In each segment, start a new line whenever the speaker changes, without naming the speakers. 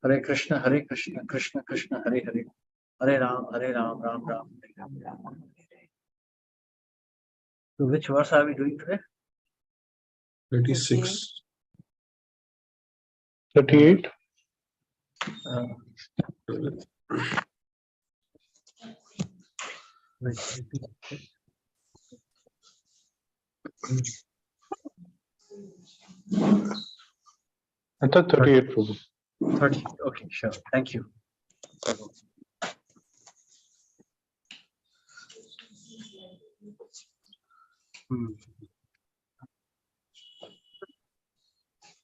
Hare Krishna, Krishna Krishna, Hare Hare, Hare Ram, Ram Ram. Hare. So which verse are we doing today?
36.
38. I thought 38, Prabhu.
30. Okay, sure. Thank you.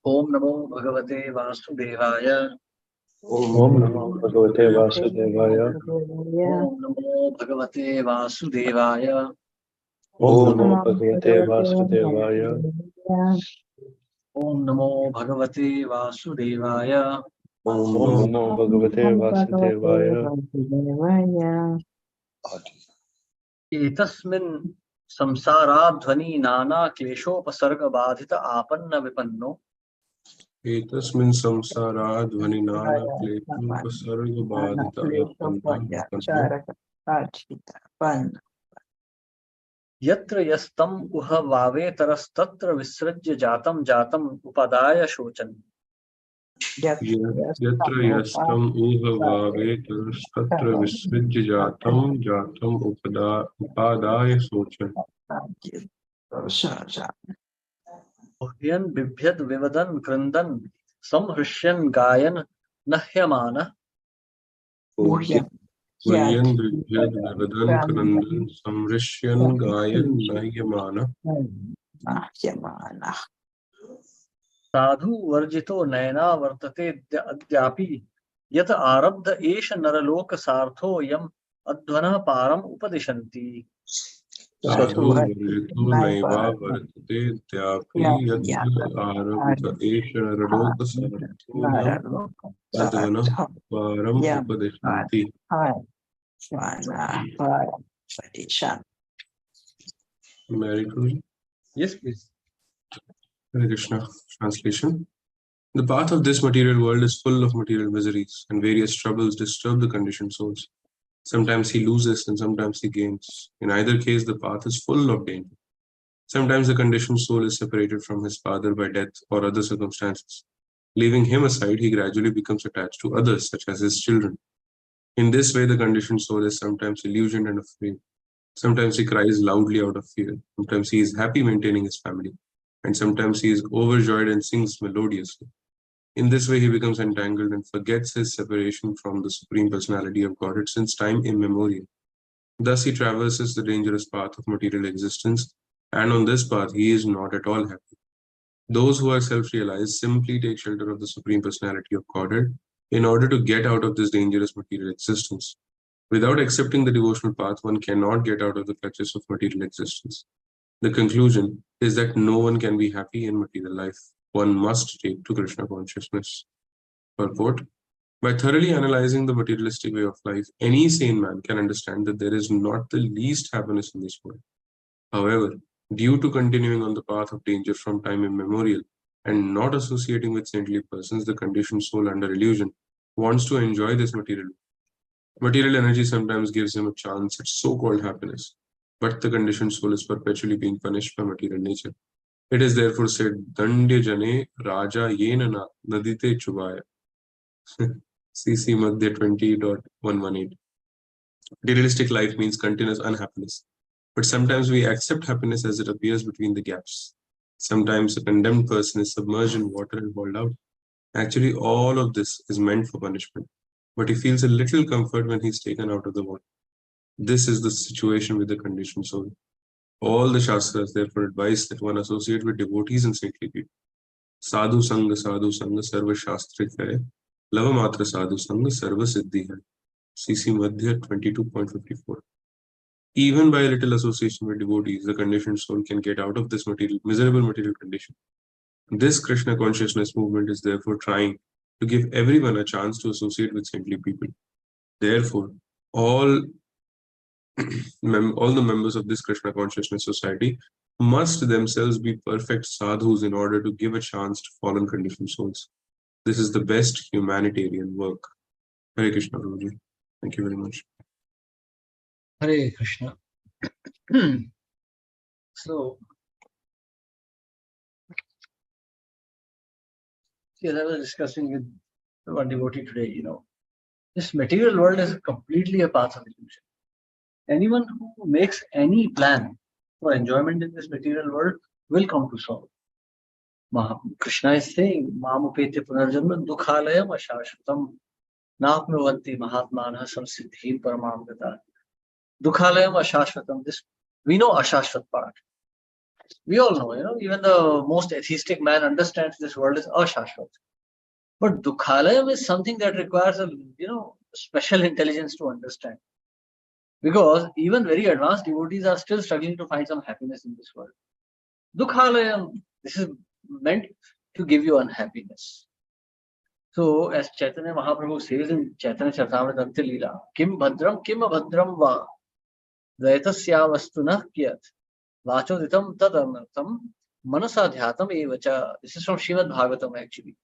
Om Namo Bhagavate Vasudevaya.
Om Namo Bhagavate Vasudevaya.
Om Namo Bhagavate Vasudevaya.
Om Namo Bhagavate Vasudevaya.
Om Namo Bhagavate Vasudevaya.
Om Namo Bhagavate Vasudevaya.
एतस्मिन् संसाराध्वनि नाना क्लेशोपसर्ग बाधित आपन्न विपन्नो
एतस्मिन् संसारात् ध्वनिनाद क्लेशोपसर्ग बाधित
यत्र यस्तम उह वावेतरस्तत्र विसृज्य जातम जातम उपादाय शोचन
यत्र यस्तम ऊह भावेतरस्तत्र विसृज्य जातं जातं उपादाय शोचन
उह्यन् बिभ्यद् विवदन् क्रन्दन् संहृष्यन् गायन् नह्यमानः
उह्यन् बिभ्यद् विवदन् क्रन्दन् संहृष्यन् गायन् नह्यमानः
साधु वर्जितो नयना वर्तते अद्यापि यत आरब्ध एष नरलोक सार्थो यम अध्वनः पारम उपदिशन्ति
साधु वर्जितो नैवा वर्तते अद्यापि यत् आरब्ध एष नरलोक सार्थो यम् अध्वनः पारम् उपदिशन्ति
Yes, please.
Hare Krishna. Translation. The path of this material world is full of material miseries, and various troubles disturb the conditioned souls. Sometimes he loses and sometimes he gains. In either case, the path is full of danger. Sometimes the conditioned soul is separated from his father by death or other circumstances. Leaving him aside, he gradually becomes attached to others, such as his children. In this way, the conditioned soul is sometimes illusioned and afraid. Sometimes he cries loudly out of fear. Sometimes he is happy maintaining his family. And sometimes he is overjoyed and sings melodiously. In this way, he becomes entangled and forgets his separation from the Supreme Personality of Godhead since time immemorial. Thus, he traverses the dangerous path of material existence, and on this path, he is not at all happy. Those who are self-realized simply take shelter of the Supreme Personality of Godhead in order to get out of this dangerous material existence. Without accepting the devotional path, one cannot get out of the clutches of material existence. The conclusion is that no one can be happy in material life. One must take to Krishna consciousness. Purport: by thoroughly analyzing the materialistic way of life, any sane man can understand that there is not the least happiness in this world. However, due to continuing on the path of danger from time immemorial and not associating with saintly persons, the conditioned soul under illusion wants to enjoy this material. Material energy sometimes gives him a chance at so-called happiness, but the conditioned soul is perpetually being punished by material nature. It is therefore said, Dandya Jane Raja Yena Nadite Chubaya. CC Madhya 20.118. Materialistic life means continuous unhappiness, but sometimes we accept happiness as it appears between the gaps. Sometimes a condemned person is submerged in water and hauled out. Actually, all of this is meant for punishment, but he feels a little comfort when he is taken out of the water. This is the situation with the conditioned soul. All the Shastras therefore advise that one associate with devotees and saintly people. Sadhu Sangha Sarva Shastri Hai, Lava Matra Sadhu Sangha Sarva Siddhi Hai. CC Madhya 22.54. Even by a little association with devotees, the conditioned soul can get out of this miserable material condition. This Krishna consciousness movement is therefore trying to give everyone a chance to associate with saintly people. Therefore, all the members of this Krishna consciousness society must themselves be perfect sadhus in order to give a chance to fallen conditioned souls. This is the best humanitarian work. Hare Krishna, Prabhuji. Thank you very much.
Hare Krishna. So, as I was discussing with one devotee today, this material world is completely a path of illusion. Anyone who makes any plan for enjoyment in this material world will come to sorrow. Krishna is saying, Mamupete punarjanma dukhalayam ashashvatam napnuvanti mahatmanah samsiddhim paramamgata. Dukhalayam ashashvatam. This we know ashashvat part. We all know, even the most atheistic man understands this world is ashashvat. But dukhalayam is something that requires a special intelligence to understand. Because even very advanced devotees are still struggling to find some happiness in this world. Dukhalayam, this is meant to give you unhappiness. So, as Chaitanya Mahaprabhu says in Chaitanya Charitamrita Leela, Kim Bhadram, Kim Abhadram Va, Dvaitasya Vastuna Kiyat, Vachoditam Tadanartam, Manasadhyatam Evacha. This is from Srimad Bhagavatam actually.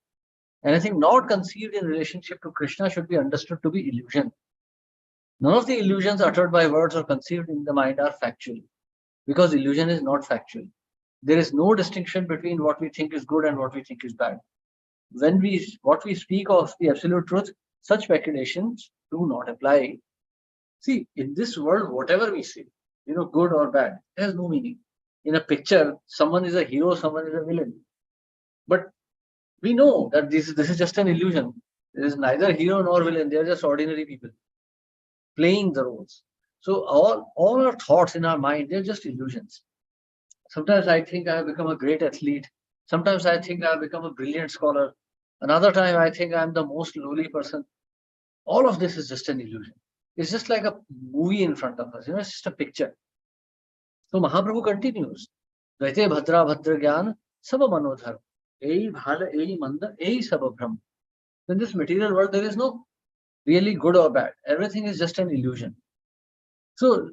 Anything not conceived in relationship to Krishna should be understood to be illusion. None of the illusions uttered by words or conceived in the mind are factual, because illusion is not factual. There is no distinction between what we think is good and what we think is bad. What we speak of the absolute truth, such speculations do not apply. See, in this world, whatever we say, good or bad, has no meaning. In a picture, someone is a hero, someone is a villain. But we know that this is just an illusion. There is neither hero nor villain. They are just ordinary people playing the roles. So all our thoughts in our mind, they're just illusions. Sometimes I think I have become a great athlete. Sometimes I think I have become a brilliant scholar. Another time I think I'm the most lowly person. All of this is just an illusion. It's just like a movie in front of us. It's just a picture. So Mahaprabhu continues. Dvaite bhadra bhadra gyan saba manodhar. Ei bhala, ei manda, ei saba bhram. In this material world, there is no really good or bad. Everything is just an illusion. So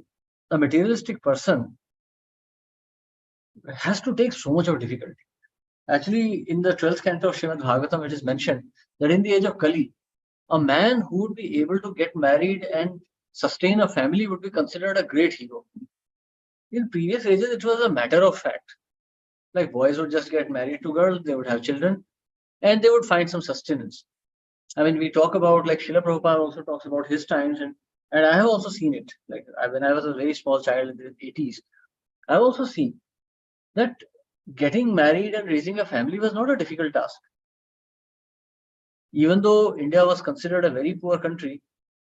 a materialistic person has to take so much of difficulty. Actually, in the 12th canto of Srimad Bhagavatam, it is mentioned that in the age of Kali, a man who would be able to get married and sustain a family would be considered a great hero. In previous ages, it was a matter of fact. Like boys would just get married to girls, they would have children, and they would find some sustenance. I mean, we talk about, like Srila Prabhupada also talks about his times, and I have also seen it. Like when I was a very small child in the 80s, I've also seen that getting married and raising a family was not a difficult task. Even though India was considered a very poor country,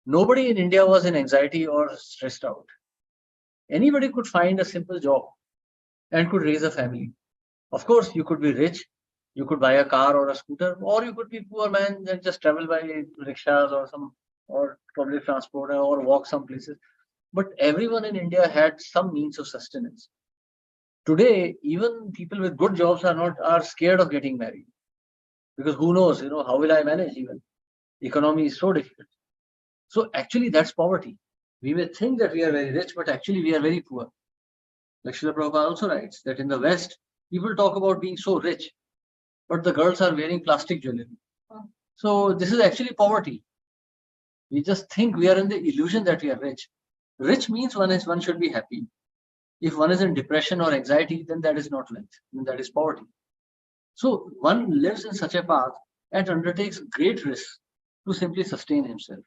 nobody in India was in anxiety or stressed out. Anybody could find a simple job and could raise a family. Of course, you could be rich, you could buy a car or a scooter, or you could be poor man and just travel by rickshaws or public transport or walk some places. But everyone in India had some means of sustenance. Today, even people with good jobs are scared of getting married. Because who knows, how will I manage even? Economy is so difficult. So actually that's poverty. We may think that we are very rich, but actually we are very poor. Like Srila Prabhupada also writes that in the West, people talk about being so rich, but the girls are wearing plastic jewelry. So this is actually poverty. We just think we are in the illusion that we are rich. Rich means one should be happy. If one is in depression or anxiety, then that is not wealth, then that is poverty. So one lives in such a path and undertakes great risks to simply sustain himself.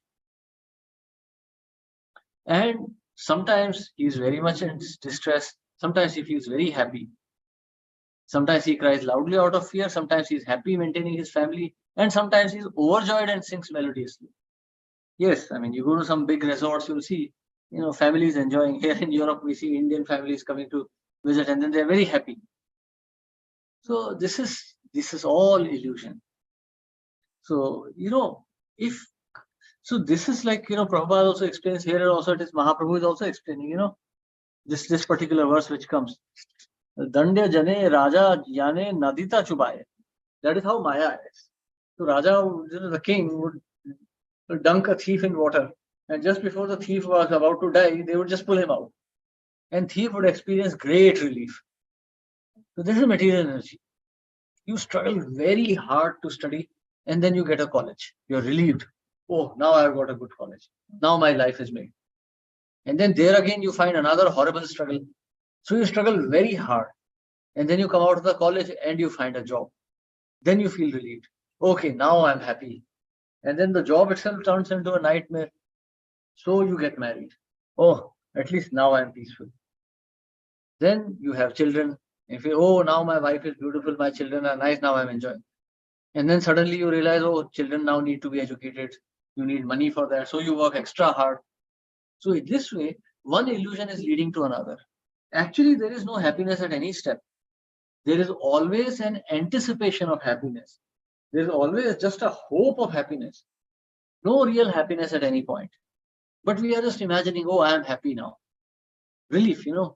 And sometimes he is very much in distress. Sometimes he feels very happy. Sometimes he cries loudly out of fear. Sometimes he is happy maintaining his family. And sometimes he is overjoyed and sings melodiously. Yes, I mean, you go to some big resorts, you'll see, families enjoying. Here in Europe, we see Indian families coming to visit and then they're very happy. So this is all illusion. So, so this is like, Prabhupada also explains here, and also it is Mahaprabhu is also explaining, this particular verse which comes. Dandya jane raja yane nadita chubaye. That is how Maya is. So Raja, the king, would dunk a thief in water. And just before the thief was about to die, they would just pull him out. And thief would experience great relief. So this is material energy. You struggle very hard to study And then you get a college. You're relieved. Oh, now I've got a good college. Now my life is made. And then there again, you find another horrible struggle. So you struggle very hard. And then you come out of the college and you find a job. Then you feel relieved. Okay, now I'm happy. And then the job itself turns into a nightmare. So you get married. Oh, at least now I'm peaceful. Then you have children. If you, oh, now my wife is beautiful, my children are nice, now I'm enjoying. And then suddenly you realize, oh, children now need to be educated. You need money for that. So you work extra hard. So in this way, one illusion is leading to another. Actually, there is no happiness at any step. There is always an anticipation of happiness. There is always just a hope of happiness. No real happiness at any point. But we are just imagining, oh, I am happy now. Relief, you know.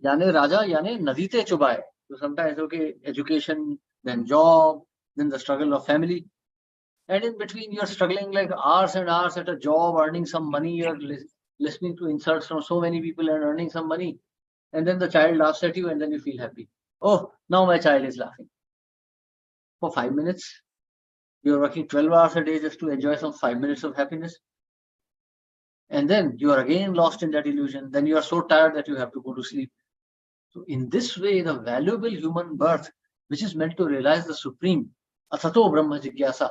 Yane Raja, Yane Nadite Chubai. So sometimes, okay, education, then job, then the struggle of family. And in between, you're struggling like hours and hours at a job, earning some money. You're listening to insults from so many people and earning some money. And then the child laughs at you, and then you feel happy. Oh, now my child is laughing. For 5 minutes, you're working 12 hours a day just to enjoy some 5 minutes of happiness. And then you are again lost in that illusion. Then you are so tired that you have to go to sleep. So in this way, the valuable human birth, which is meant to realize the supreme, Athato Brahma Jigyasa,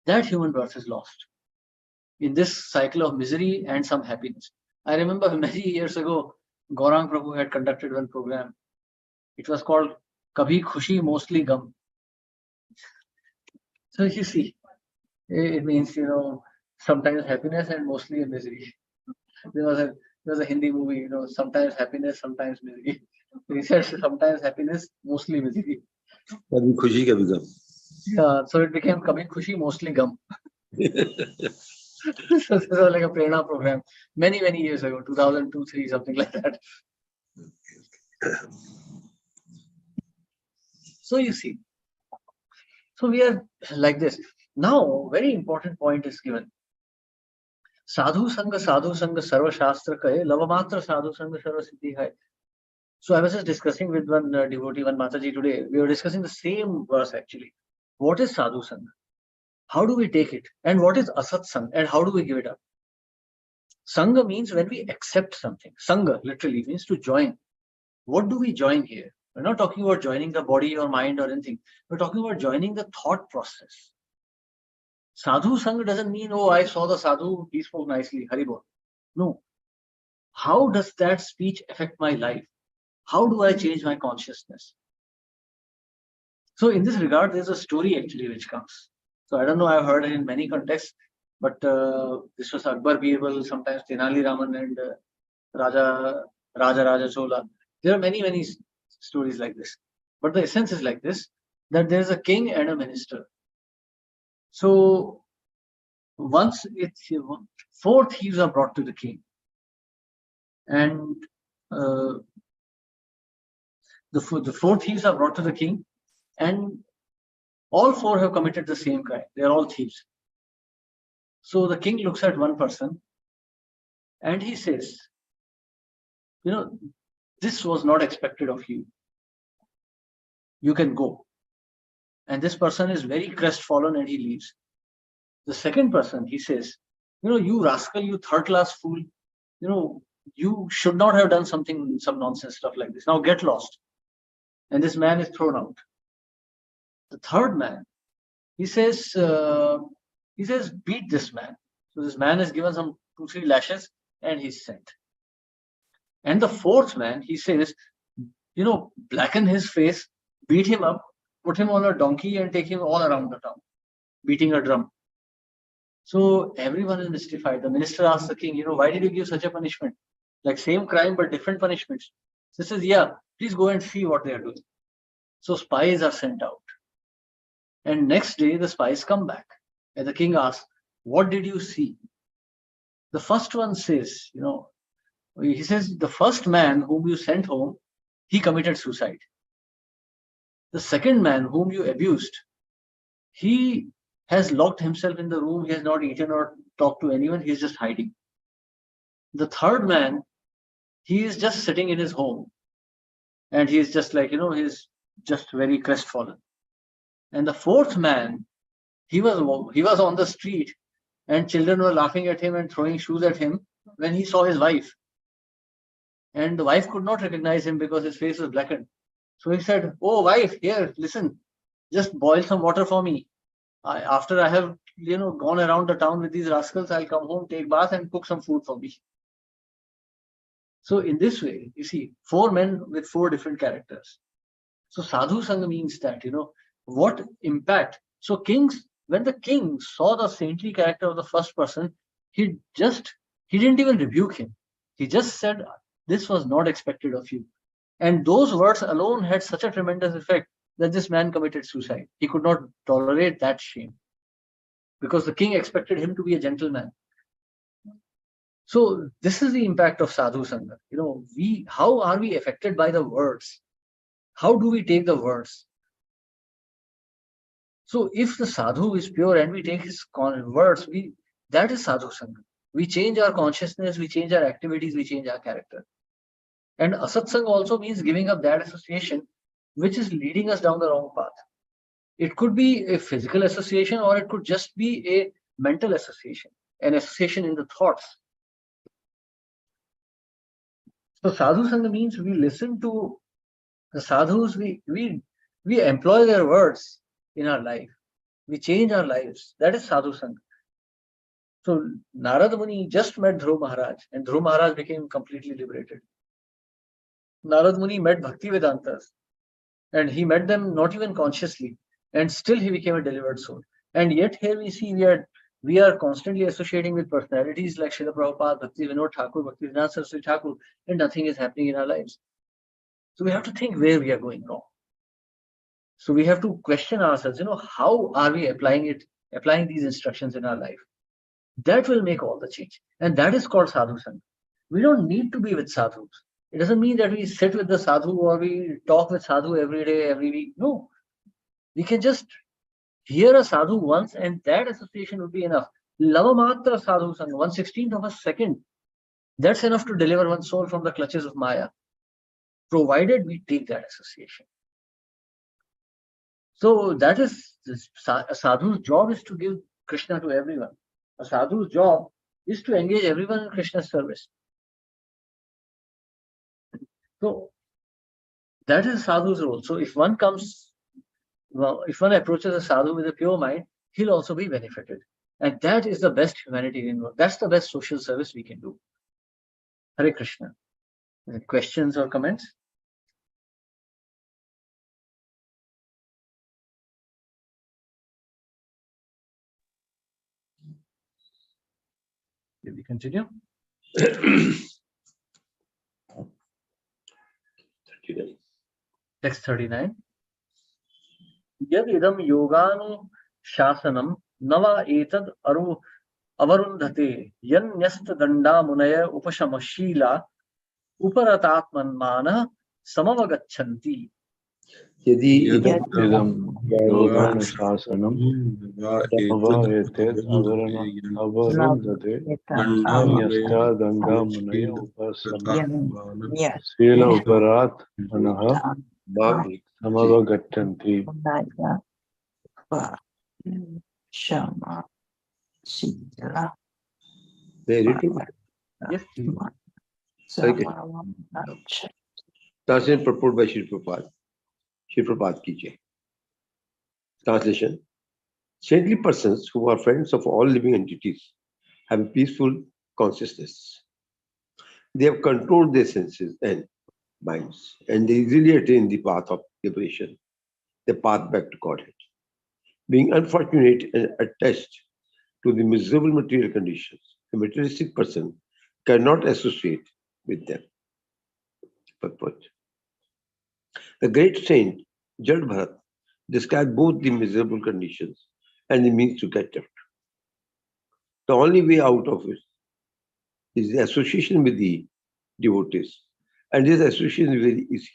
that human birth is lost in this cycle of misery and some happiness. I remember many years ago, Gaurang Prabhu had conducted one program. It was called Kabhi Khushi, Mostly Gum. So you see, it means, you know, sometimes happiness and mostly misery. There was a Hindi movie, you know, sometimes happiness, sometimes misery. He said sometimes happiness, mostly misery.
कभी खुशी कभी गम.
Yeah, so it became Kabhi Khushi, Mostly Gum. So this was like a Prerna program many years ago, 2002, 3, something like that. So you see, so we are like this. Now, very important point is given. Sadhu Sangha Sarva Shastra Kahe, Lavamatra Sadhu Sangha Sarva Siddhi Hai. So I was just discussing with one devotee, one Mataji today. We were discussing the same verse actually. What is Sadhu Sangha? How do we take it? And what is Asat Sangha? And how do we give it up? Sangha means when we accept something. Sangha literally means to join. What do we join here? We're not talking about joining the body or mind or anything. We're talking about joining the thought process. Sadhu Sangha doesn't mean, oh, I saw the sadhu, he spoke nicely, Haribol. No. How does that speech affect my life? How do I change my consciousness? So in this regard, there's a story actually which comes. So I don't know, I've heard it in many contexts, but this was Akbar Birbal, sometimes Tenali Raman and Raja Chola. There are many stories like this. But the essence is like this, that there's a king and a minister. So once it's 4 thieves are brought to the king. And the 4 thieves are brought to the king, and all 4 have committed the same crime. They are all thieves. So the king looks at one person and he says, you know, this was not expected of you. You can go. And this person is very crestfallen and he leaves. The second person, he says, you know, you rascal, you third-class fool, you know, you should not have done some nonsense stuff like this. Now get lost. And this man is thrown out. The third man, he says, beat this man. So this man is given some 2-3 lashes and he's sent. And the fourth man, he says, you know, blacken his face, beat him up, put him on a donkey and take him all around the town, beating a drum. So everyone is mystified. The minister asks the king, you know, why did you give such a punishment? Like same crime, but different punishments. So he says, yeah, please go and see what they are doing. So spies are sent out. And next day, the spies come back. And the king asks, what did you see? The first one says, you know, he says, the first man whom you sent home, he committed suicide. The second man whom you abused, he has locked himself in the room. He has not eaten or talked to anyone. He's just hiding. The third man, he is just sitting in his home. And he is just like, you know, he's just very crestfallen. And the fourth man, he was on the street and children were laughing at him and throwing shoes at him when he saw his wife. And the wife could not recognize him because his face was blackened. So he said, "Oh, wife, here, listen, just boil some water for me. After I have, gone around the town with these rascals, I'll come home, take bath, and cook some food for me." So in this way, you see, 4 men with 4 different characters. So sadhu sangha means that, what impact. So when the king saw the saintly character of the first person, he didn't even rebuke him. He just said, "This was not expected of you." And those words alone had such a tremendous effect that this man committed suicide. He could not tolerate that shame because the king expected him to be a gentleman. So this is the impact of sadhu sangha. How are we affected by the words? How do we take the words? So if the sadhu is pure and we take his words, that is sadhu sangha. We change our consciousness, we change our activities, we change our character. And asatsang also means giving up that association which is leading us down the wrong path. It could be a physical association or it could just be a mental association, an association in the thoughts. So sadhu sangha means we listen to the sadhus, we employ their words in our life. We change our lives. That is sadhu sangha. So Narad Muni just met Dhruv Maharaj and Dhruv Maharaj became completely liberated. Narad Muni met Bhakti Vedantas and he met them not even consciously and still he became a delivered soul. And yet here we see we are constantly associating with personalities like Srila Prabhupada, Bhakti Vinod Thakur, Bhakti Vedanta Saraswati Thakur, and nothing is happening in our lives. So we have to think where we are going wrong. So we have to question ourselves, how are we applying these instructions in our life? That will make all the change. And that is called sadhu sangha. We don't need to be with sadhus. It doesn't mean that we sit with the sadhu or we talk with sadhu every day, every week. No. We can just hear a sadhu once and that association will be enough. Lavamatra sadhu sangha, 1/16th of a second. That's enough to deliver one's soul from the clutches of Maya, provided we take that association. So that is, a sadhu's job is to give Krishna to everyone. A sadhu's job is to engage everyone in Krishna's service. So that is sadhu's role. So if one approaches a sadhu with a pure mind, he'll also be benefited. And that is the best humanitarian work. That's the best social service we can do. Hare Krishna. Any questions or comments? Will we continue?
39.
Text 39. Yad idam yoganu shasanam nava etad avarundhate yanyasta danda munaya upashamashila uparatatman mana samavagachanti.
यदि इदं योगानुशासनं नवायते अवरुन्धते यन्यस्तादङ्गामुनय उपशमशील उपरात् मनः समवगच्छन्ति.
Yes, please.
Translation purport by Sri Prabhupada. Sri Prabhupada ki jai. Translation. Saintly persons who are friends of all living entities have a peaceful consciousness. They have controlled their senses and minds, and they easily attain the path of liberation, the path back to Godhead. Being unfortunate and attached to the miserable material conditions, a materialistic person cannot associate with them. Purport. The great saint Jad Bharat described both the miserable conditions and the means to get out. The only way out of it is the association with the devotees, and this association is very easy.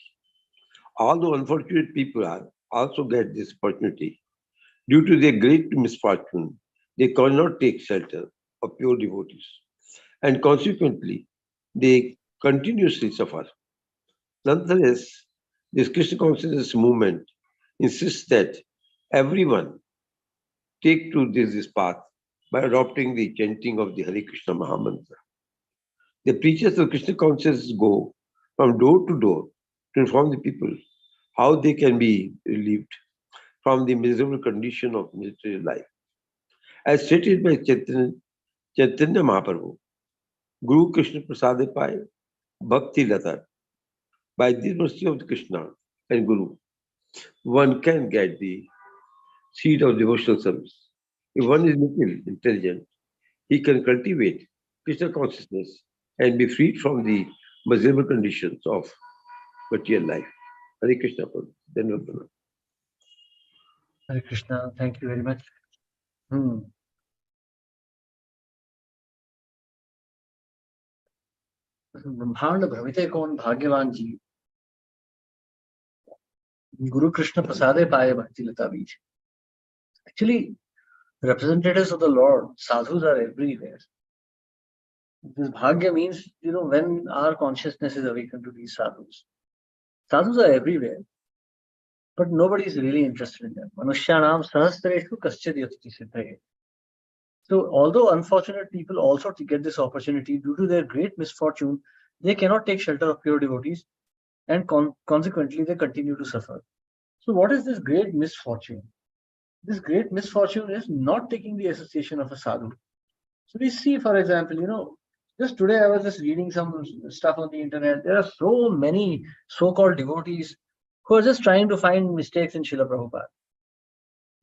Although unfortunate people also get this opportunity, due to their great misfortune, they cannot take shelter of pure devotees, and consequently, they continuously suffer. Nonetheless, this Krishna consciousness movement insists that everyone take to this path by adopting the chanting of the Hare Krishna Mahamantra. The preachers of Krishna consciousness go from door to door to inform the people how they can be relieved from the miserable condition of material life. As stated by Chaitanya Mahaprabhu, Guru Krishna Prasad Pai Bhakti Lata. By the mercy of Krishna and Guru, one can get the seed of devotional service. If one is little intelligent, he can cultivate Krishna consciousness and be freed from the miserable conditions of material life. Hare Krishna. Then
Hare Krishna, thank you very much. ब्रह्मांड भविते कौन भाग्यवान जीव Guru Krishna Prasade Paya Bhakti Lata Bij. Actually, representatives of the Lord, sadhus are everywhere. This bhagya means, when our consciousness is awakened to these sadhus. Sadhus are everywhere, but nobody is really interested in them. Manushyanam sahasreshu kaschid yatati siddhaye. So, although unfortunate people also get this opportunity due to their great misfortune, they cannot take shelter of pure devotees, and consequently they continue to suffer. So what is this great misfortune? This great misfortune is not taking the association of a sadhu. So we see, for example, just today I was just reading some stuff on the internet. There are so many so-called devotees who are just trying to find mistakes in Srila Prabhupada.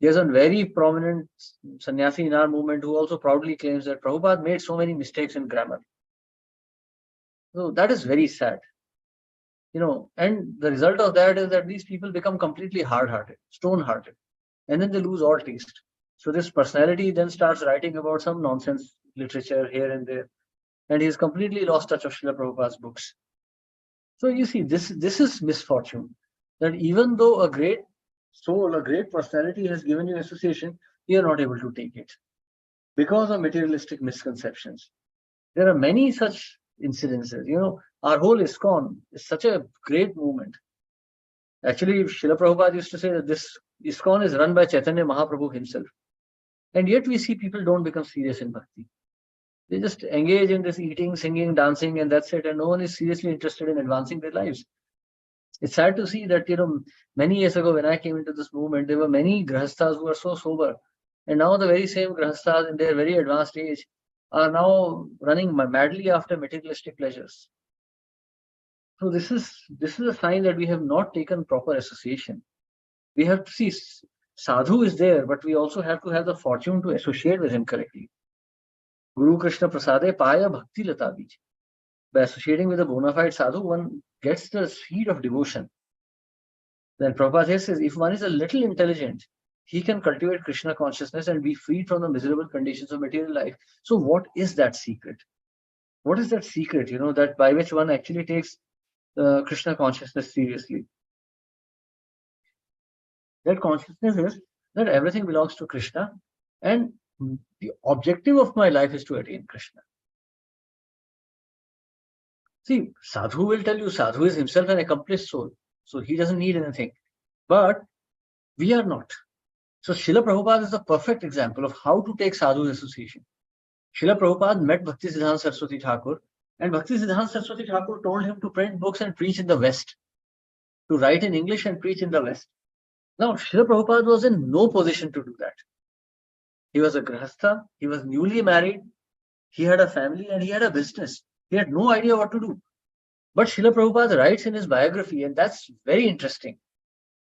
There's a very prominent sannyasi in our movement who also proudly claims that Prabhupada made so many mistakes in grammar. So that is very sad. And the result of that is that these people become completely hard-hearted, stone-hearted, and then they lose all taste. So this personality then starts writing about some nonsense literature here and there, and he's completely lost touch of Srila Prabhupada's books. So you see, this is misfortune, that even though a great soul, a great personality has given you association, you are not able to take it because of materialistic misconceptions. There are many such incidences. Our whole ISKCON is such a great movement. Actually, Srila Prabhupada used to say that this ISKCON is run by Chaitanya Mahaprabhu himself. And yet we see people don't become serious in bhakti. They just engage in this eating, singing, dancing, and that's it. And no one is seriously interested in advancing their lives. It's sad to see that, many years ago when I came into this movement, there were many grahasthas who were so sober. And now the very same grahasthas in their very advanced age are now running madly after materialistic pleasures. So this is a sign that we have not taken proper association. We have to see sadhu is there, but we also have to have the fortune to associate with him correctly. Guru Krishna Prasade Paya Bhakti Lata Bij. By associating with a bona fide sadhu, one gets the seed of devotion. Then Prabhupada says, if one is a little intelligent, he can cultivate Krishna consciousness and be freed from the miserable conditions of material life. So what is that secret? What is that secret, that by which one actually takes Krishna consciousness seriously? That consciousness is that everything belongs to Krishna, and the objective of my life is to attain Krishna. See, sadhu will tell you sadhu is himself an accomplished soul, so he doesn't need anything. But we are not. So Srila Prabhupada is the perfect example of how to take sadhu association. Srila Prabhupada met Bhaktisiddhanta Saraswati Thakur, and Bhaktisiddhanta Saraswati Thakur told him to print books and preach in the West, to write in English and preach in the West. Now, Srila Prabhupada was in no position to do that. He was a grahastha, he was newly married, he had a family and he had a business. He had no idea what to do. But Srila Prabhupada writes in his biography, and that's very interesting.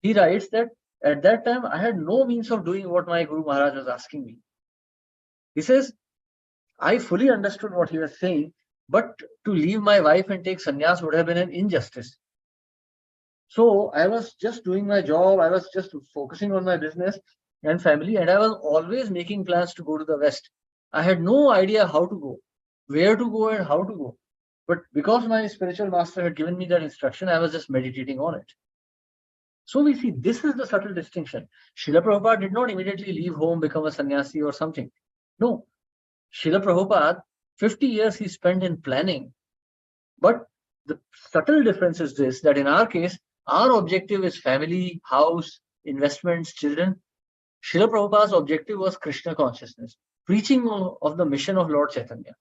He writes that at that time, I had no means of doing what my Guru Maharaj was asking me. He says, I fully understood what he was saying, but to leave my wife and take sannyas would have been an injustice. So I was just doing my job, I was just focusing on my business and family, and I was always making plans to go to the West. I had no idea how to go, where to go and how to go. But because my spiritual master had given me that instruction, I was just meditating on it. So we see this is the subtle distinction. Srila Prabhupada did not immediately leave home, become a sannyasi or something. No. Srila Prabhupada, 50 years he spent in planning. But the subtle difference is this, that in our case, our objective is family, house, investments, children. Srila Prabhupada's objective was Krishna consciousness, preaching of the mission of Lord Chaitanya.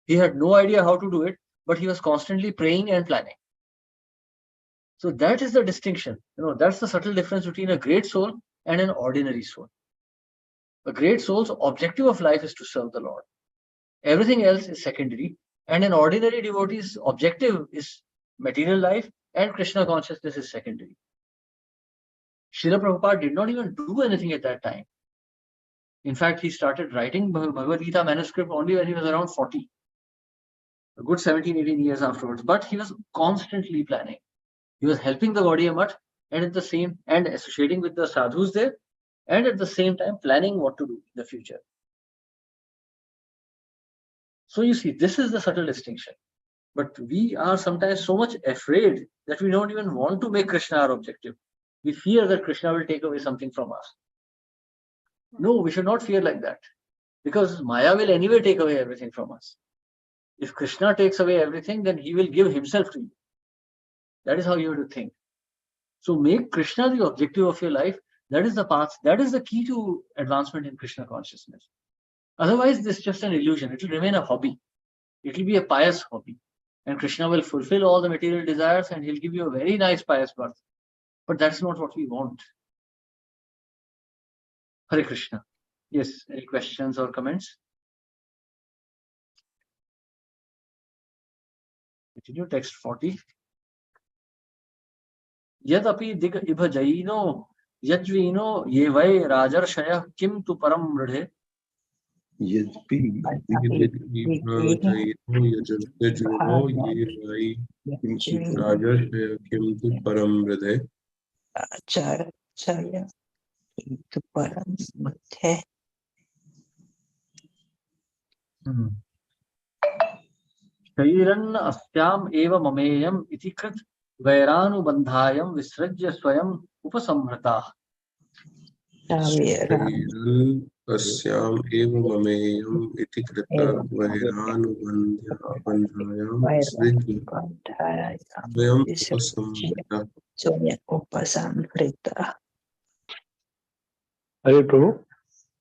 He had no idea how to do it, but he was constantly praying and planning. So that is the distinction. That's the subtle difference between a great soul and an ordinary soul. A great soul's objective of life is to serve the Lord. Everything else is secondary, and an ordinary devotee's objective is material life, and Krishna consciousness is secondary. Srila Prabhupada did not even do anything at that time. In fact, he started writing Bhagavad Gita manuscript only when he was around 40. A good 17, 18 years afterwards. But he was constantly planning. He was helping the Gaudiya Math and at the same and associating with the sadhus there, and at the same time planning what to do in the future. So you see, this is the subtle distinction. But we are sometimes so much afraid that we don't even want to make Krishna our objective. We fear that Krishna will take away something from us. No, we should not fear like that. Because Maya will anyway take away everything from us. If Krishna takes away everything, then he will give himself to you. That is how you have to think. So make Krishna the objective of your life. That is the path. That is the key to advancement in Krishna consciousness. Otherwise, this is just an illusion. It will remain a hobby. It will be a pious hobby. And Krishna will fulfill all the material desires and he'll give you a very nice pious birth. But that's not what we want. Hare Krishna. Yes, any questions or comments? Continue text 40. Yadapi dig ibhajaino yajvino yevai rajarshaya kim tu param mridhe.
Yadpi
Shairan asyam eva mameyam iti krit vairanu visrajya swayam upasamhrata.
Asyam eva mameyam iti krita vairanubandhayam svayam upasamhrita.
Hare Prabhu.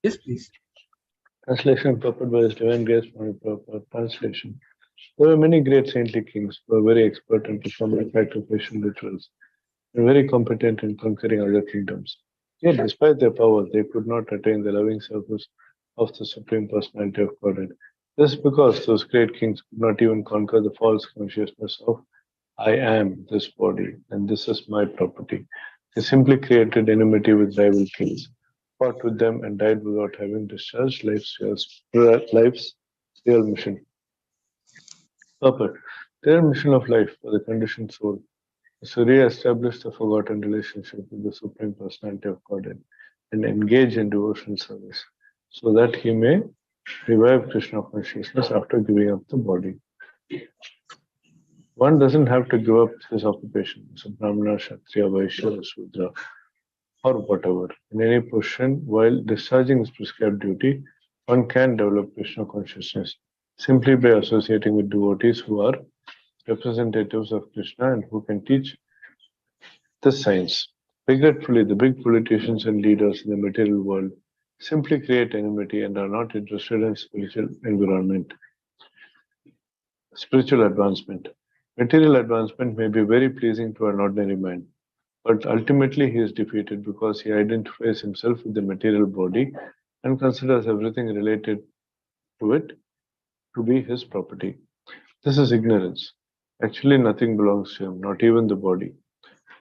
Yes, please.
Translation purport by His Divine Grace Prabhupada. Translation. There were many great saintly kings who were very expert in performing sacrificial rituals and very competent in conquering other kingdoms. Yet, despite their power, they could not attain the loving service of the Supreme Personality of Godhead. This is because those great kings could not even conquer the false consciousness of I am this body and this is my property. They simply created enmity with rival kings, fought with them, and died without having discharged life's real mission. Purport. Their mission of life for the conditioned soul is to re-establish the forgotten relationship with the Supreme Personality of Godhead and engage in devotional service so that he may revive Krishna consciousness after giving up the body. One doesn't have to give up his occupation as a Brahmana, Kshatriya, Vaishya, or Sudra, or whatever. In any position, while discharging his prescribed duty, one can develop Krishna consciousness simply by associating with devotees who are representatives of Krishna and who can teach this science. Regretfully, the big politicians and leaders in the material world simply create enmity and are not interested in spiritual advancement. Material advancement may be very pleasing to an ordinary man, but ultimately he is defeated because he identifies himself with the material body and considers everything related to it to be his property. This is ignorance. Actually, nothing belongs to him, not even the body.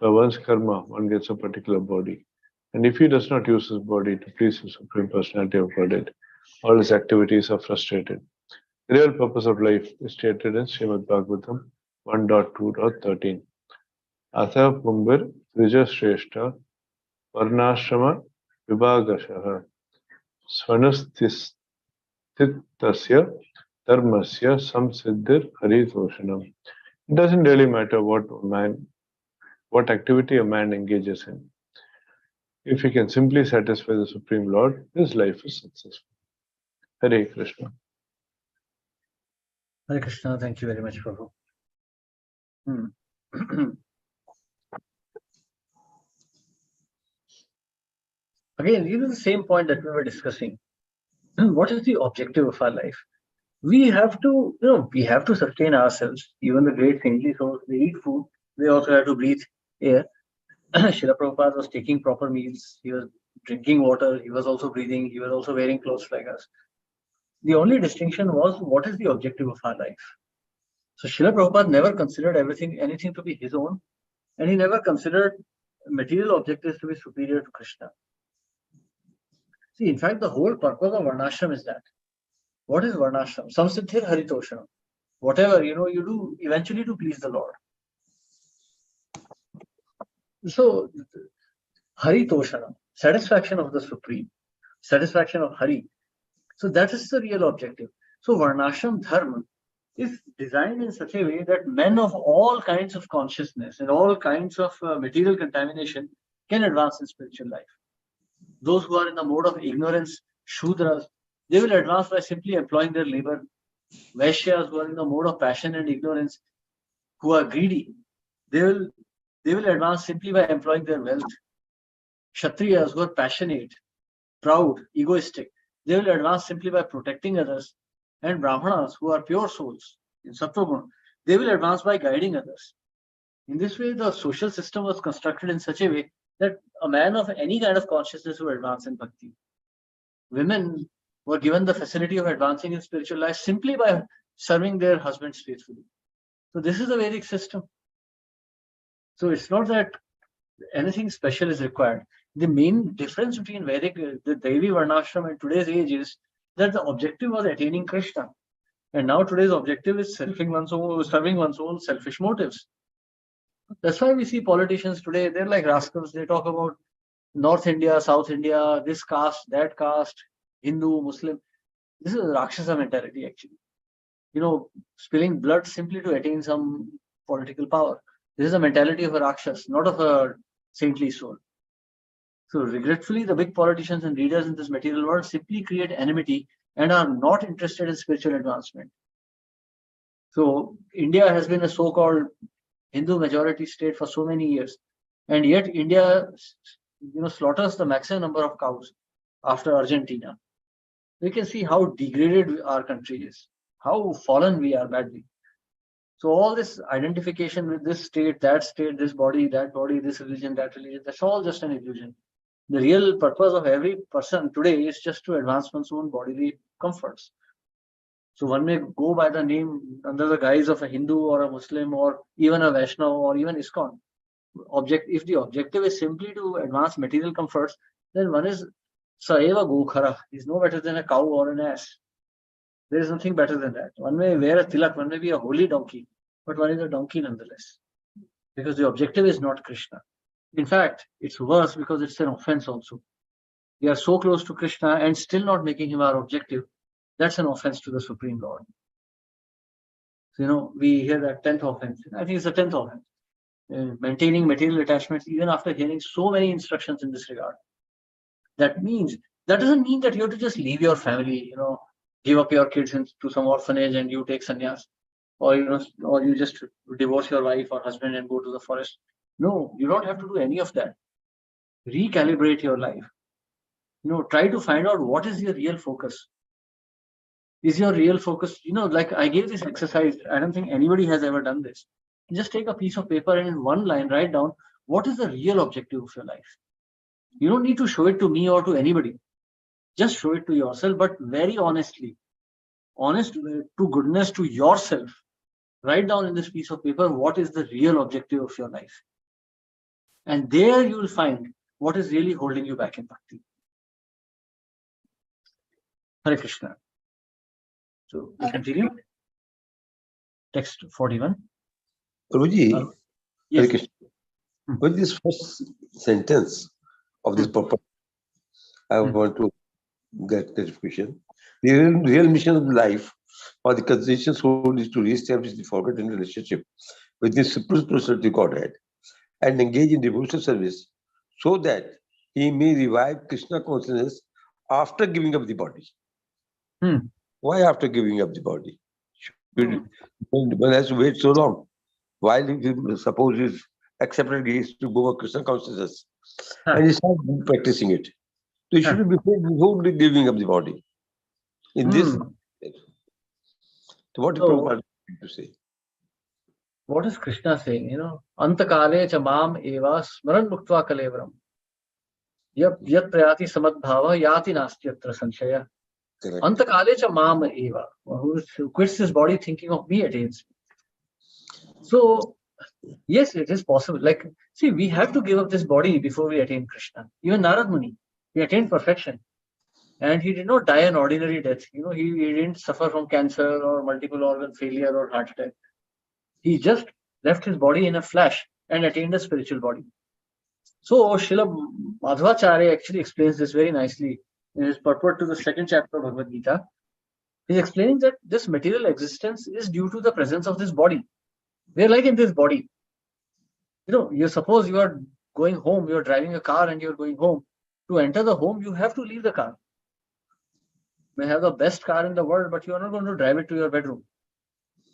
By one's karma, one gets a particular body. And if he does not use his body to please the Supreme Personality of Godhead, all his activities are frustrated. The real purpose of life is stated in Srimad Bhagavatam 1.2.13. Atha Pumbir Vijay Shrestha Varnashrama Vibhagashaha Svanasthitasya Dharmasya Samsiddhir Haritoshanam. It doesn't really matter what activity a man engages in. If he can simply satisfy the Supreme Lord, his life is successful. Hare Krishna.
Hare Krishna, thank you very much, Prabhu. Again, the same point that we were discussing. What is the objective of our life? We have to, we have to sustain ourselves. Even the great saintly souls, they eat food. They also have to breathe air. Srila Prabhupada was taking proper meals. He was drinking water. He was also breathing. He was also wearing clothes like us. The only distinction was what is the objective of our life. So Srila Prabhupada never considered anything to be his own, and he never considered material objectives to be superior to Krishna. See, in fact, the whole purpose of Varnashram is that. What is Varnashram? Samsiddhir Haritoshanam. Whatever, you do eventually to please the Lord. So, Haritoshanam, satisfaction of the Supreme, satisfaction of Hari. So that is the real objective. So Varnashram Dharma is designed in such a way that men of all kinds of consciousness and all kinds of material contamination can advance in spiritual life. Those who are in the mode of ignorance, Shudras, they will advance by simply employing their labor. Vaishyas who are in the mode of passion and ignorance, who are greedy, they will advance simply by employing their wealth. Kshatriyas who are passionate, proud, egoistic, they will advance simply by protecting others. And Brahmanas who are pure souls in Sattva, they will advance by guiding others. In this way, the social system was constructed in such a way that a man of any kind of consciousness will advance in bhakti. Women were given the facility of advancing in spiritual life simply by serving their husbands faithfully. So this is a Vedic system. So it's not that anything special is required. The main difference between Vedic, the Devi Varnashram and today's age is that the objective was attaining Krishna. And now today's objective is serving one's own selfish motives. That's why we see politicians today, they're like rascals. They talk about North India, South India, this caste, that caste, Hindu, Muslim. This is a Rakshasa mentality, actually. Spilling blood simply to attain some political power. This is the mentality of a Rakshas, not of a saintly soul. So regretfully, the big politicians and leaders in this material world simply create enmity and are not interested in spiritual advancement. So India has been a so-called Hindu majority state for so many years, and yet India, slaughters the maximum number of cows after Argentina. We can see how degraded our country is, how fallen we are badly. So all this identification with this state, this body, that body, this religion, that religion, that's all just an illusion. The real purpose of every person today is just to advance one's own bodily comforts. So one may go by the name under the guise of a Hindu or a Muslim or even a Vaishnava or even ISKCON. If the objective is simply to advance material comforts, then one is Saeva Gokhara. He's no better than a cow or an ass. There is nothing better than that. One may wear a tilak, one may be a holy donkey, but one is a donkey nonetheless. Because the objective is not Krishna. In fact, it's worse because it's an offense also. We are so close to Krishna and still not making him our objective. That's an offense to the Supreme Lord. So, we hear that 10th offense. I think it's the 10th offense. Maintaining material attachments even after hearing so many instructions in this regard. That doesn't mean that you have to just leave your family, give up your kids to some orphanage and you take sannyas, or you just divorce your wife or husband and go to the forest. No, you don't have to do any of that. Recalibrate your life. Try to find out what is your real focus. Is your real focus, like I gave this exercise, I don't think anybody has ever done this. Just take a piece of paper and in one line write down what is the real objective of your life. You don't need to show it to me or to anybody. Just show it to yourself, but very honestly. Honest to goodness to yourself. Write down in this piece of paper what is the real objective of your life. And there you will find what is really holding you back in bhakti. Hare Krishna. So we continue. Text 41.
Prabhuji,
Yes.
Hare Krishna. With this first sentence of this purpose, I want to get clarification. The real mission of life for the conscious soul is to reestablish the forgotten relationship with the Supreme Personality Godhead and engage in devotional service so that he may revive Krishna consciousness after giving up the body. Why after giving up the body? One has to wait so long. While suppose he's accepted he is to go for Krishna consciousness and he starts practicing it. So it should be before giving up the body. In this, so what is Prabhupada trying to say?
What is Krishna saying? Antakale cha mam eva smaran muktva kalevram. Yat prayati samadbhava yati nasti atra sanshaya.
Correct.
Antakale cha mam eva. Who quits his body thinking of me attains me. So, yes, it is possible. Like, see, we have to give up this body before we attain Krishna. Even Narad Muni, he attained perfection. And he did not die an ordinary death. He didn't suffer from cancer or multiple organ failure or heart attack. He just left his body in a flash and attained a spiritual body. So Srila Madhvacharya actually explains this very nicely in his purport to the second chapter of Bhagavad Gita. He's explaining that this material existence is due to the presence of this body. We are like in this body. You suppose you are going home, you are driving a car and you are going home. To enter the home, you have to leave the car. You may have the best car in the world, but you are not going to drive it to your bedroom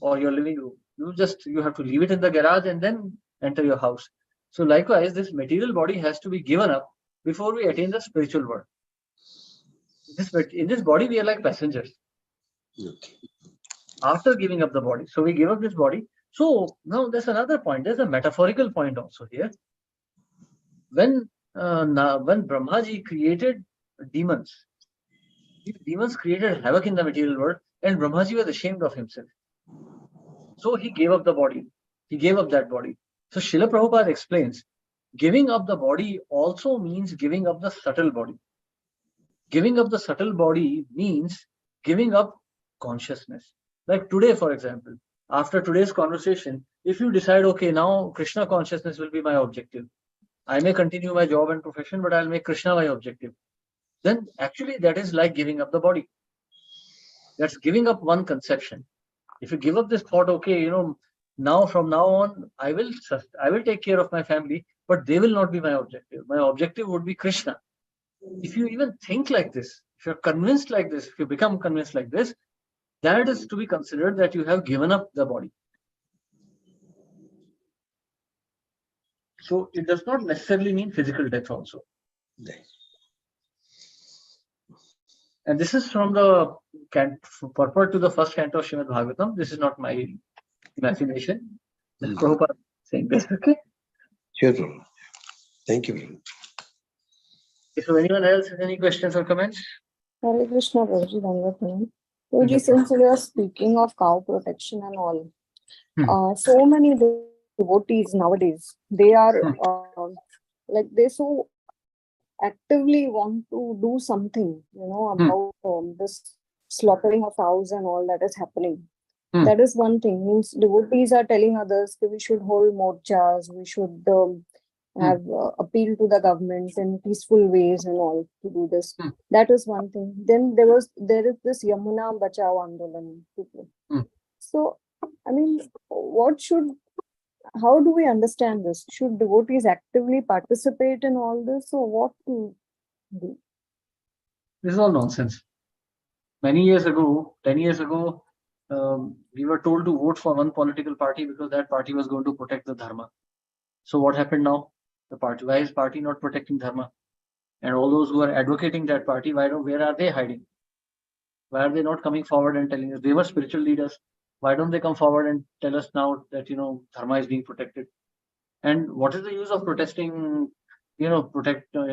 or your living room. You have to leave it in the garage and then enter your house. So likewise, this material body has to be given up before we attain the spiritual world. In this body, we are like passengers.
Okay.
After giving up the body, so we give up this body. So now there's another point. There's a metaphorical point also here. When Brahmaji created demons, these demons created havoc in the material world, and Brahmaji was ashamed of himself. So he gave up the body. He gave up that body. So Srila Prabhupada explains, giving up the body also means giving up the subtle body. Giving up the subtle body means giving up consciousness. Like today, for example, after today's conversation, if you decide, okay, now Krishna consciousness will be my objective. I may continue my job and profession, but I'll make Krishna my objective. Then actually that is like giving up the body. That's giving up one conception. If you give up this thought, okay, now from now on, I will take care of my family, but they will not be my objective. My objective would be Krishna. If you even think like this, if you're convinced like this, if you become convinced like this, that is to be considered that you have given up the body. So it does not necessarily mean physical death also.
Nice.
And this is from the purport to the first canto of Srimad Bhagavatam. This is not my imagination. Prabhupada saying this, okay?
Sure, Prabhupada. Thank you very much.
If anyone else has any questions or comments?
Hare Krishna, Prabhuji, Dandavat. Prabhuji, since we are speaking of cow protection and all, so many devotees nowadays, they are they so actively want to do something, about this slaughtering of cows and all that is happening. That is one thing. Means devotees are telling others that we should hold morchas, we should have appeal to the government in peaceful ways and all to do this. That is one thing. Then there is this Yamuna Bachao Andolan. So, I mean, how do we understand this? Should devotees actively participate in all this, or what to do?
This is all nonsense. Many years ago, 10 years ago, we were told to vote for one political party because that party was going to protect the dharma. So what happened now? Why is party not protecting dharma? And all those who are advocating that party, where are they hiding? Why are they not coming forward and telling us? They were spiritual leaders. Why don't they come forward and tell us now that, dharma is being protected? And what is the use of protesting,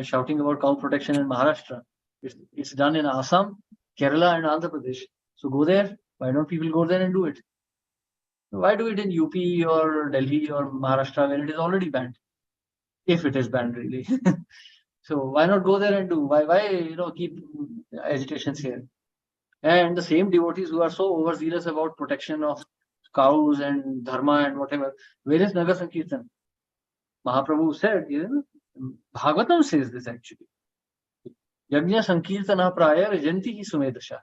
shouting about cow protection in Maharashtra? It's done in Assam, Kerala and Andhra Pradesh. So go there. Why don't people go there and do it? Why do it in UP or Delhi or Maharashtra where it is already banned? If it is banned, really. So why not go there and do? Why keep agitations here? And the same devotees who are so overzealous about protection of cows and dharma and whatever, where is Nagar Sankirtan? Mahaprabhu said, Bhagavatam says this actually. Yajna Sankirtana Praya Vijanti Hi Sumedasha.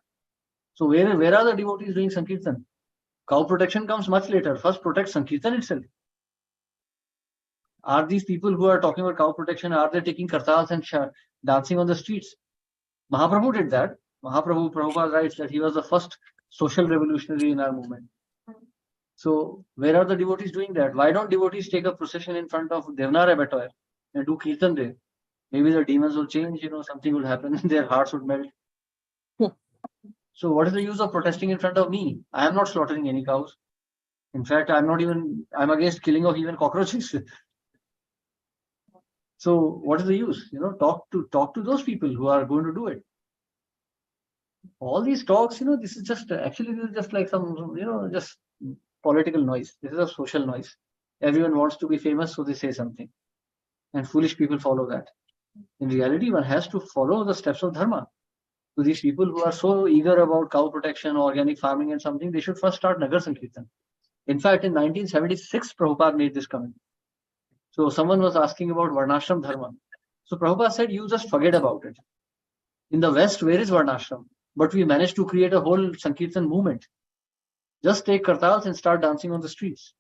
So where are the devotees doing Sankirtan? Cow protection comes much later. First protect Sankirtan itself. Are these people who are talking about cow protection, are they taking kartals and dancing on the streets? Mahaprabhu did that. Prabhupada writes that he was the first social revolutionary in our movement. So where are the devotees doing that? Why don't devotees take a procession in front of Devnara Betoy and do kirtan there? Maybe the demons will change, something will happen, their hearts would melt. So what is the use of protesting in front of me? I am not slaughtering any cows. In fact, I'm against killing of even cockroaches. So what is the use? Talk to those people who are going to do it. All these talks, this is just like some, just political noise. This is a social noise. Everyone wants to be famous, so they say something. And foolish people follow that. In reality, one has to follow the steps of Dharma. So these people who are so eager about cow protection, organic farming and something, they should first start Nagar Sankirtan. In fact, in 1976, Prabhupada made this comment. So someone was asking about Varnashram Dharma. So Prabhupada said, you just forget about it. In the West, where is Varnashram? But we managed to create a whole Sankirtan movement. Just take kartals and start dancing on the streets.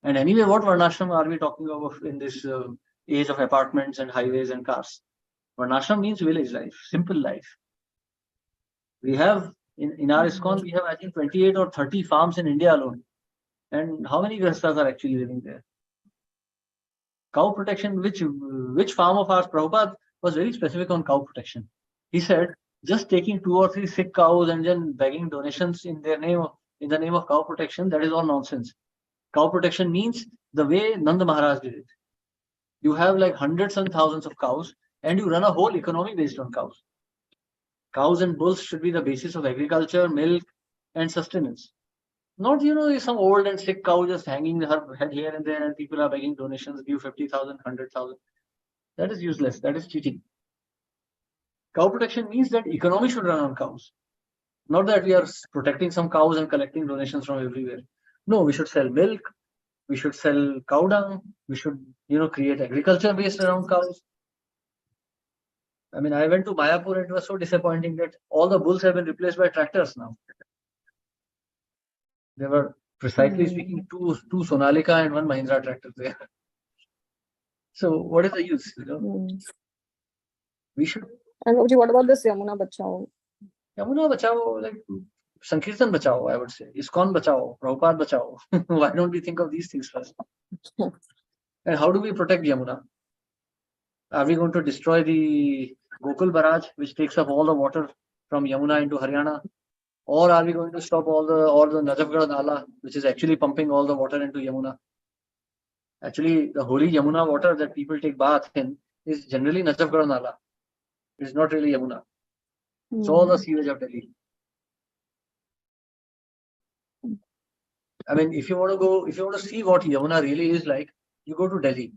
And anyway, what Varnashram are we talking about in this age of apartments and highways and cars? Varnashram means village life, simple life. We have, in our ISKCON, we have I think 28 or 30 farms in India alone. And how many grahasthas are actually living there? Cow protection, which farm of ours, Prabhupada was very specific on cow protection. He said, just taking 2 or 3 sick cows and then begging donations in the name of cow protection, that is all nonsense. Cow protection means the way Nanda Maharaj did it. You have like hundreds and thousands of cows and you run a whole economy based on cows. Cows and bulls should be the basis of agriculture, milk and sustenance. Not, some old and sick cow just hanging her head here and there and people are begging donations, give 50,000, 100,000. That is useless. That is cheating. Cow protection means that economy should run on cows. Not that we are protecting some cows and collecting donations from everywhere. No, we should sell milk. We should sell cow dung. We should, create agriculture based around cows. I mean, I went to Mayapur and it was so disappointing that all the bulls have been replaced by tractors now. There were, precisely speaking, two Sonalika and 1 Mahindra tractor there. So what is the use? We should.
And what about this Yamuna Bachao?
Yamuna Bachao, like Sankirtan Bachao, I would say. ISKCON Bachao, Prabhupada Bachao. Why don't we think of these things first? And how do we protect Yamuna? Are we going to destroy the Gokul Barrage, which takes up all the water from Yamuna into Haryana? Or are we going to stop all the Najafgarh Nala, which is actually pumping all the water into Yamuna? Actually, the holy Yamuna water that people take bath in is generally Najafgarh Nala. It's not really Yamuna. It's all the sewage of Delhi. I mean, if you want to see what Yamuna really is like, you go to Delhi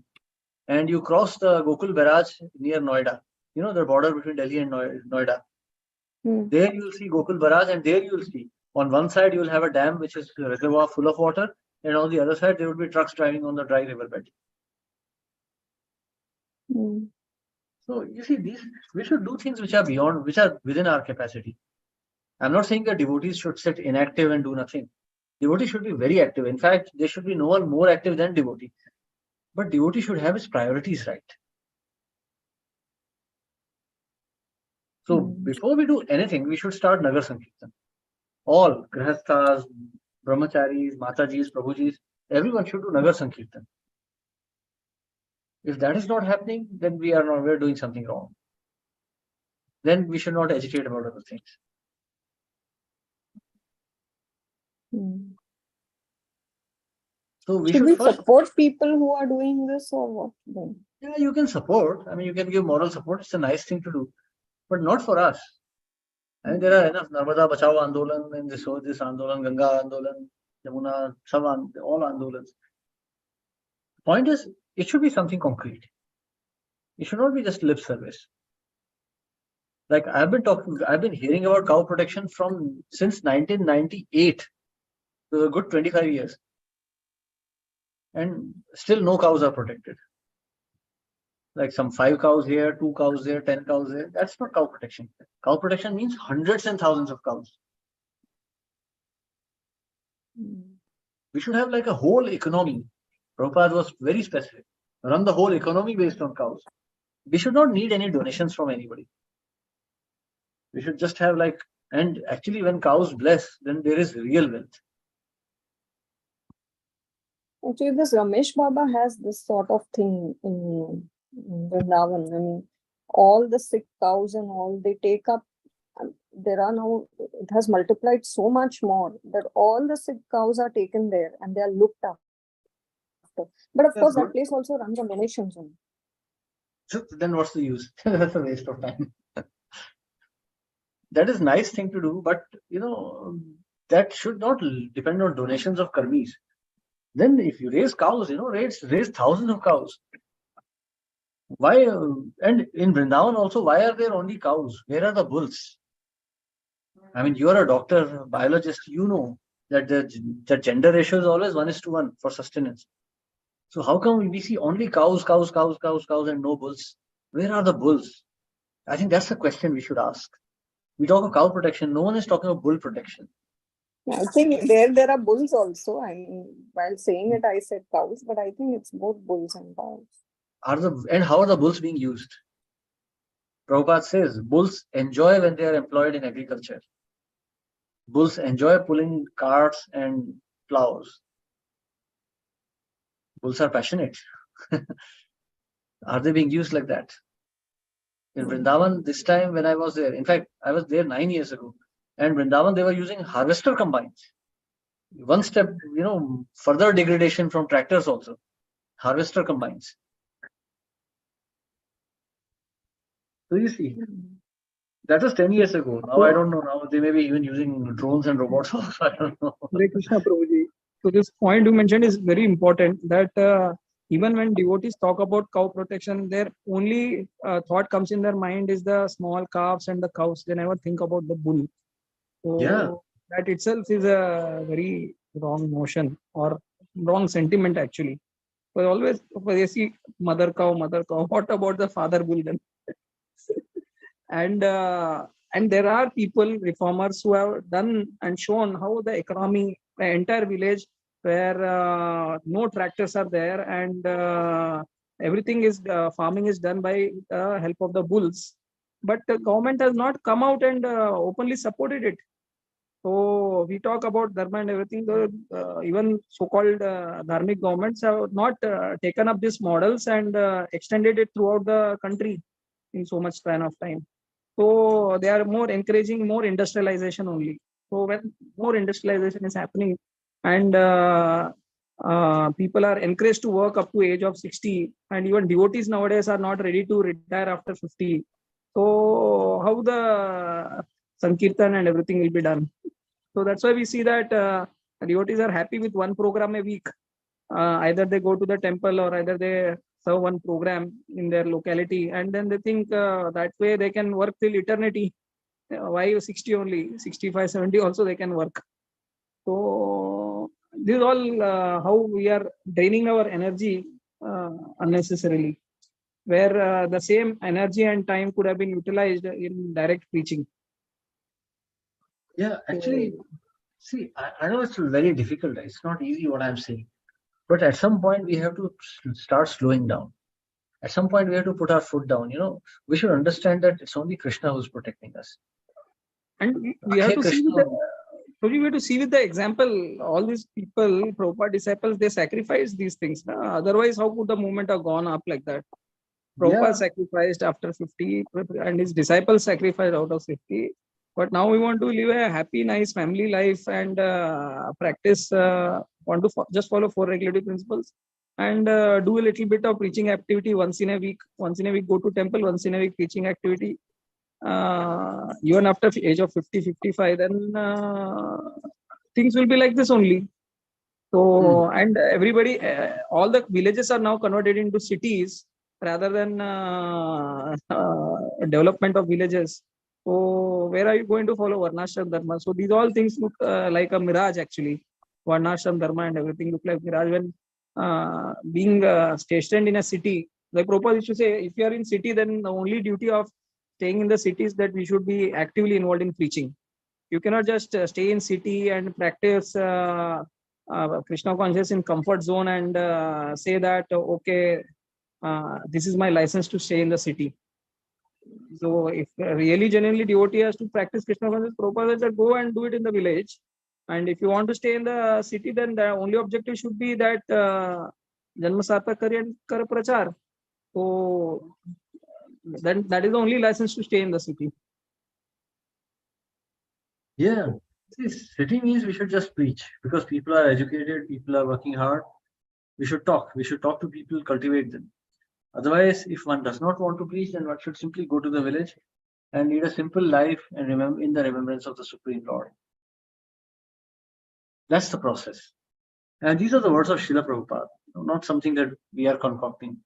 and you cross the Gokul Barrage near Noida. The border between Delhi and Noida. There you will see Gokul Barrage and there you will see on one side you will have a dam which is a reservoir full of water and on the other side there would be trucks driving on the dry riverbed. So you see, we should do things which are within our capacity. I'm not saying that devotees should sit inactive and do nothing. Devotee should be very active. In fact, there should be no one more active than devotee. But devotee should have his priorities right. So before we do anything, we should start Nagar Sankirtan. All Grahasthas, Brahmacharis, Matajis, Prabhujis, everyone should do Nagar Sankirtan. If that is not happening, then we're doing something wrong. Then we should not agitate about other things. So
should we support people who are doing this or what then?
Yeah, you can support. I mean, you can give moral support. It's a nice thing to do, but not for us. I mean, there are enough Narmada Bachao Andolan and this Andolan, Ganga Andolan, Yamuna, all Andolans. The point is, it should be something concrete. It should not be just lip service. Like I've been hearing about cow protection since 1998, so a good 25 years. And still no cows are protected. Like some 5 cows here, 2 cows there, 10 cows there. That's not cow protection. Cow protection means hundreds and thousands of cows. We should have like a whole economy. Prabhupada was very specific. Run the whole economy based on cows. We should not need any donations from anybody. We should just have and actually when cows bless, then there is real wealth.
Actually, this Ramesh Baba has this sort of thing in Vrindavan. I mean, all the sick cows and all they take up. There are now, it has multiplied so much more that all the sick cows are taken there and they are looked after. But of
That's
course,
good.
that place also runs on donations only.
So then what's the use? That's a waste of time. That is nice thing to do, but that should not depend on donations of karmis. Then if you raise cows, raise thousands of cows. Why? And in Vrindavan also, why are there only cows? Where are the bulls? I mean, you are a doctor, biologist, you know that the gender ratio is always 1:1 for sustenance. So how come we see only cows, and no bulls? Where are the bulls? I think that's the question we should ask. We talk of cow protection. No one is talking of bull protection.
I think there are bulls also. I mean, while saying it, I said cows, but I think it's both bulls and cows.
And how are the bulls being used? Prabhupada says bulls enjoy when they are employed in agriculture. Bulls enjoy pulling carts and plows. Bulls are passionate. Are they being used like that? In Vrindavan, this time when I was there, in fact, I was there 9 years ago, and Vrindavan, they were using harvester combines. One step, further degradation from tractors also. Harvester combines. So you see, that was 10 years ago. Now I don't know. Now they may be even using drones and robots also. I don't know.
Hare Krishna Prabhuji. So this point you mentioned is very important, that even when devotees talk about cow protection, their only thought comes in their mind is the small calves and the cows. They never think about the bull. So
Yeah.
that itself is a very wrong notion or wrong sentiment actually. But always they see mother cow. What about the father bull then? And there are people, reformers, who have done and shown how the economy, the entire village where no tractors are there and everything is farming is done by the help of the bulls. But the government has not come out and openly supported it. So we talk about dharma and everything. Even so-called dharmic governments have not taken up these models and extended it throughout the country in so much span of time. So they are more encouraging more industrialization only. So when more industrialization is happening and people are encouraged to work up to age of 60, and even devotees nowadays are not ready to retire after 50. So how the Sankirtan and everything will be done? So that's why we see that devotees are happy with one program a week. Either they go to the temple or either they serve one program in their locality, and then they think that way they can work till eternity. Why 60 only? 65, 70 also they can work. So this is all how we are draining our energy unnecessarily, where the same energy and time could have been utilized in direct preaching.
Yeah, actually, see, I know it's very difficult. It's not easy what I'm saying. But at some point, we have to start slowing down. At some point, we have to put our foot down. We should understand that it's only Krishna who's protecting us.
And we have to see with the example, all these people, Prabhupada disciples, they sacrificed these things. Otherwise, how could the movement have gone up like that? Prabhupada sacrificed after 50 and his disciples sacrificed out of 50. But now we want to live a happy, nice family life and practice, want to just follow 4 regulatory principles and do a little bit of preaching activity once in a week. Once in a week, go to temple, once in a week, preaching activity. Even after age of 50, 55, then things will be like this only. So, and everybody, all the villages are now converted into cities rather than development of villages. So where are you going to follow Varnashram Dharma? So these all things look like a mirage actually. Varnashram Dharma and everything look like mirage when being stationed in a city. Like Prabhupada used to say, if you are in city, then the only duty of staying in the city is that we should be actively involved in preaching. You cannot just stay in city and practice Krishna consciousness in comfort zone and say that, okay, this is my license to stay in the city. So if really genuinely devotee has to practice Krishna consciousness, Prabhupada said go and do it in the village. And if you want to stay in the city, then the only objective should be that Janma Sarthak Kar Prachar. So then that is the only license to stay in the city.
Yeah. See, city means we should just preach because people are educated, people are working hard. We should talk. We should talk to people, cultivate them. Otherwise, if one does not want to preach, then one should simply go to the village and lead a simple life and remember in the remembrance of the Supreme Lord. That's the process. And these are the words of Srila Prabhupada, not something that we are concocting.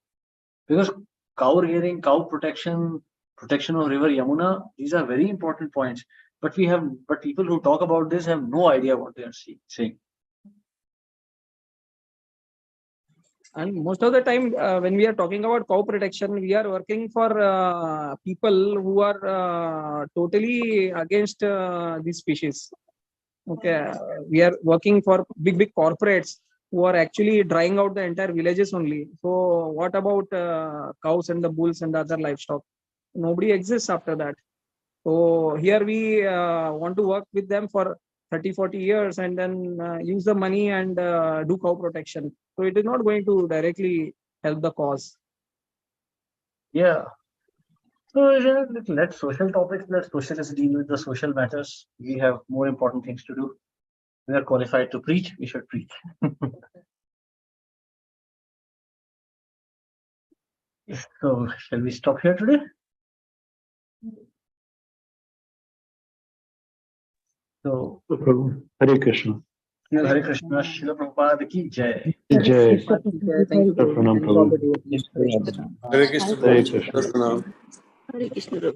Because cow rearing, cow protection, protection of river Yamuna, these are very important points. But people who talk about this have no idea what they are saying.
And most of the time, when we are talking about cow protection, we are working for people who are totally against this species. Okay, we are working for big corporates who are actually drying out the entire villages only. So what about cows and the bulls and the other livestock? Nobody exists after that. So here we want to work with them for 30-40 years and then use the money and do cow protection. So it is not going to directly help the cause.
Yeah. So let social topics, let socialists deal with the social matters. We have more important things to do. We are qualified to preach, we should preach. So shall we stop here today? So
Hare Krishna.
Hare Krishna, Srila Prabhupada ki jai.
Jai.
Thank you.
Pranam, Prabhu.
Hare Krishna.
Hare Krishna.
Pranam.
Hare Krishna.